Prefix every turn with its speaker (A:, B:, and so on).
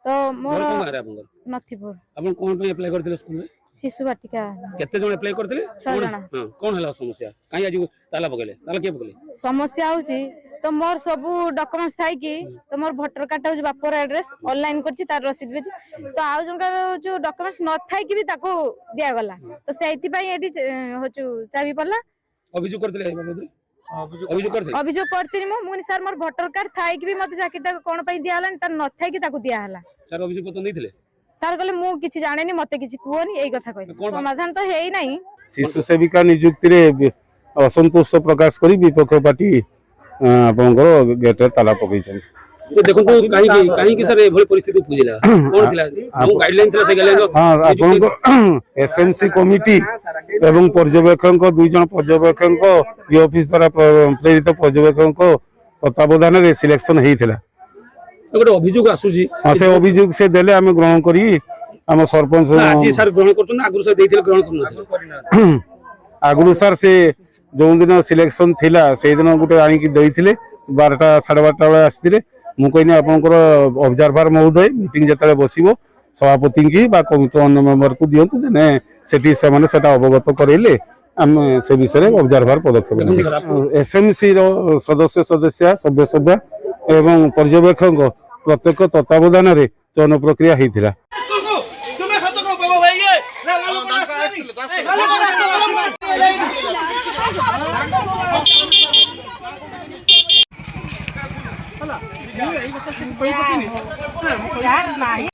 A: तो मोर नथिपुर
B: अपन कोन पे अप्लाई करथिले स्कूल में
A: शिशु वाटिका
B: केते जण अप्लाई करथिले
A: 6 जण
B: हां कोन हला समस्या काई आज ताला पकेले ताला के पकेले
A: समस्या होची तो मोर सब डॉक्यूमेंट्स थाई कि तो मोर वोटर कार्ड हो बापर एड्रेस ऑनलाइन करछि तार रसीद भेज तो आउ जंकर जो डॉक्यूमेंट्स न थाई कि भी ताको दिया गला तो सेहिति पई एडी होचु चाबी पल्ला
B: अभियोग करथिले
A: अभियोग करथिनी मु सर मोर वोटर कार्ड थाई कि भी मते चाकरीटा कोन पई दिया हला तार न थाई कि ताको दिया हला
B: सर अभियोग पत्र नैथिले
A: सर कहले मु किछि जानेनी मते किछि कुओनी एई कथा कहले समाधान तो हेई नाही
C: शिशु सेविका नियुक्ति रे असंतोष प्रकाश करी विपक्ष पार्टी आपनकर गेट ताला पकई छन
B: तो देखो काहे की सर ए भली परिस्थिति पुजिला कोन थिला हम गाइडलाइन थिला से गाइडलाइन
C: हां आपनकर एसएमसी कमिटी एवं पर्यवेक्षक को दुई जन पर्यवेक्षक को ये ऑफिस द्वारा प्रेरित पर्यवेक्षक को तत्वावधान रे सिलेक्शन हेइथिला
B: गोटे अभियोग आसुजी
C: हां से अभियोग से देले हम ग्रहण करी हम सरपंच
B: आज सर ग्रहण करछन आगु से देथिले ग्रहण करन
C: आगु सर से जो दिन सिलेक्शन थिला से दिन गोटे आनी की देइथिले 12टा 12:30 बेले आस्थिले मु कहनी आपनकर ऑब्जर्वर महोदय मीटिंग जतले बसिबो सभापति की बा कमिटी अन्य मेंबर को दियंतु ने सेठी से माने सेटा अवगत करेले हम से विषय ऑब्जर्वर पदक्षेप एसएमसी रो सदस्य सभ्य एवं पर्यवेक्षक प्रत्येक तत्वावधान रे चयन प्रक्रिया हेतिला
A: यार नहीं